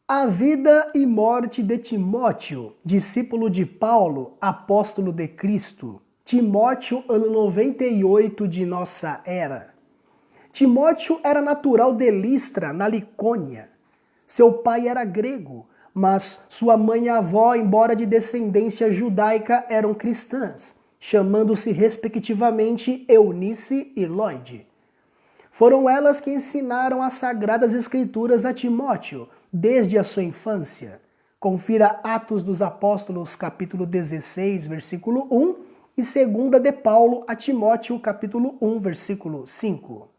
A vida e morte de Timóteo, discípulo de Paulo, apóstolo de Cristo. Timóteo, ano 98 de nossa era. Timóteo era natural de Listra, na Licônia. Seu pai era grego, mas sua mãe e avó, embora de descendência judaica, eram cristãs, chamando-se respectivamente Eunice e Lloyd. Foram elas que ensinaram as Sagradas Escrituras a Timóteo, desde a sua infância. Confira Atos dos Apóstolos, capítulo 16, versículo 1, e 2 de Paulo a Timóteo, capítulo 1, versículo 5.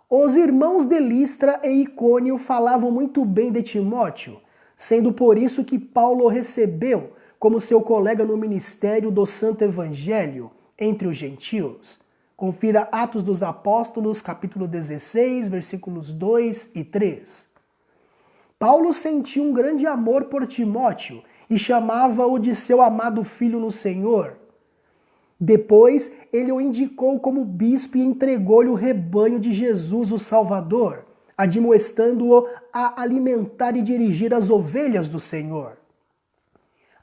Os irmãos de Listra e Icônio falavam muito bem de Timóteo, sendo por isso que Paulo o recebeu como seu colega no ministério do Santo Evangelho entre os gentios. Confira Atos dos Apóstolos, capítulo 16, versículos 2 e 3. Paulo sentiu um grande amor por Timóteo e chamava-o de seu amado filho no Senhor. Depois, ele o indicou como bispo e entregou-lhe o rebanho de Jesus, o Salvador, admoestando-o a alimentar e dirigir as ovelhas do Senhor.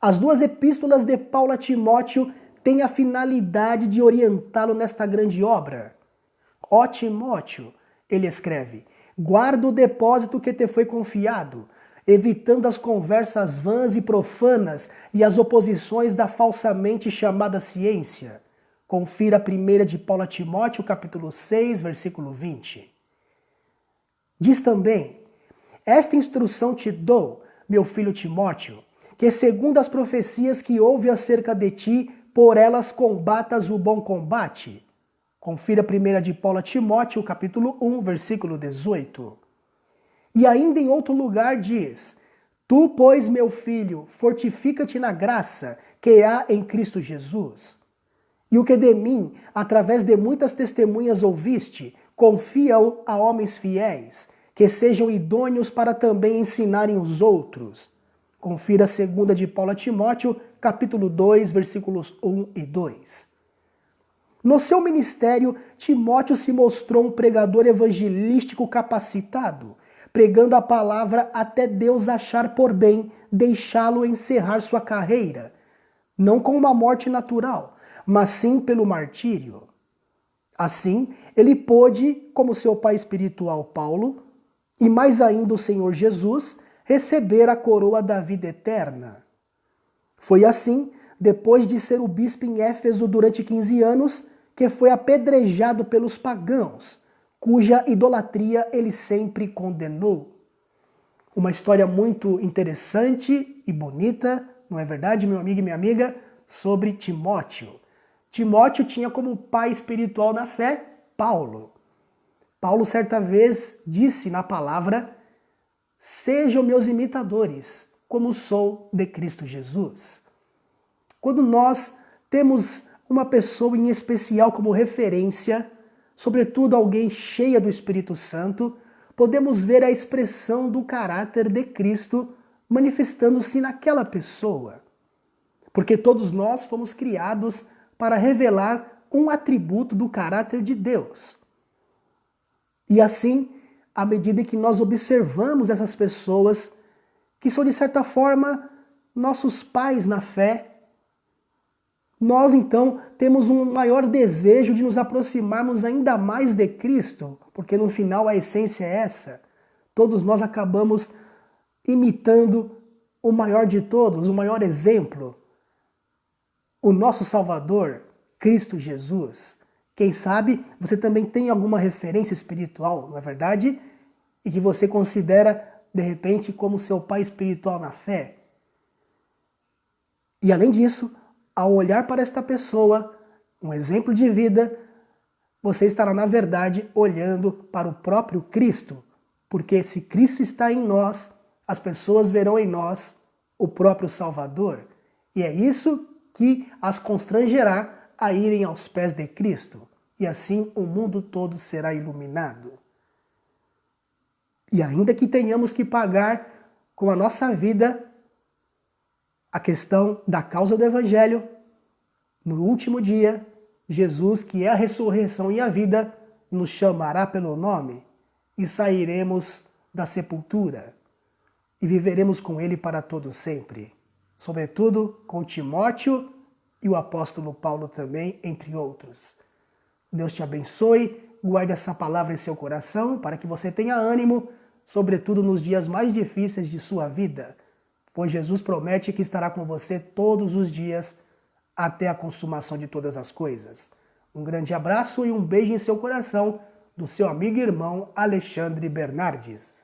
As duas epístolas de Paulo a Timóteo têm a finalidade de orientá-lo nesta grande obra. Ó Timóteo, ele escreve, guarda o depósito que te foi confiado, evitando as conversas vãs e profanas e as oposições da falsamente chamada ciência. Confira a primeira de Paulo a Timóteo, capítulo 6, versículo 20. Diz também, esta instrução te dou, meu filho Timóteo, que segundo as profecias que houve acerca de ti, por elas combatas o bom combate. Confira a primeira de Paulo a Timóteo, capítulo 1, versículo 18. E ainda em outro lugar diz, tu, pois, meu filho, fortifica-te na graça que há em Cristo Jesus. E o que de mim, através de muitas testemunhas ouviste, confia-o a homens fiéis, que sejam idôneos para também ensinarem os outros. Confira a segunda de Paulo a Timóteo, capítulo 2, versículos 1 e 2. No seu ministério, Timóteo se mostrou um pregador evangelístico capacitado, pregando a palavra até Deus achar por bem deixá-lo encerrar sua carreira, não com uma morte natural, mas sim pelo martírio. Assim, ele pôde, como seu pai espiritual Paulo, e mais ainda o Senhor Jesus, receber a coroa da vida eterna. Foi assim, depois de ser o bispo em Éfeso durante 15 anos, que foi apedrejado pelos pagãos, cuja idolatria ele sempre condenou. Uma história muito interessante e bonita, não é verdade, meu amigo e minha amiga, sobre Timóteo. Timóteo tinha como pai espiritual na fé Paulo. Paulo certa vez disse na palavra, sejam meus imitadores, como sou de Cristo Jesus. Quando nós temos uma pessoa em especial como referência, sobretudo alguém cheia do Espírito Santo, podemos ver a expressão do caráter de Cristo manifestando-se naquela pessoa. Porque todos nós fomos criados para revelar um atributo do caráter de Deus. E assim, à medida que nós observamos essas pessoas, que são de certa forma nossos pais na fé, nós então temos um maior desejo de nos aproximarmos ainda mais de Cristo, porque no final a essência é essa. Todos nós acabamos imitando o maior de todos, o maior exemplo, o nosso Salvador, Cristo Jesus. Quem sabe você também tem alguma referência espiritual, não é verdade? E que você considera, de repente, como seu pai espiritual na fé. E além disso, ao olhar para esta pessoa, um exemplo de vida, você estará, na verdade, olhando para o próprio Cristo. Porque se Cristo está em nós, as pessoas verão em nós o próprio Salvador. E é isso que as constrangerá a irem aos pés de Cristo. E assim o mundo todo será iluminado. E ainda que tenhamos que pagar com a nossa vida a questão da causa do Evangelho, no último dia, Jesus, que é a ressurreição e a vida, nos chamará pelo nome e sairemos da sepultura. e viveremos com ele para todo sempre. Sobretudo com Timóteo e o apóstolo Paulo também, entre outros. Deus te abençoe, guarde essa palavra em seu coração para que você tenha ânimo, sobretudo nos dias mais difíceis de sua vida, pois Jesus promete que estará com você todos os dias até a consumação de todas as coisas. Um grande abraço e um beijo em seu coração do seu amigo e irmão Alexandre Bernardes.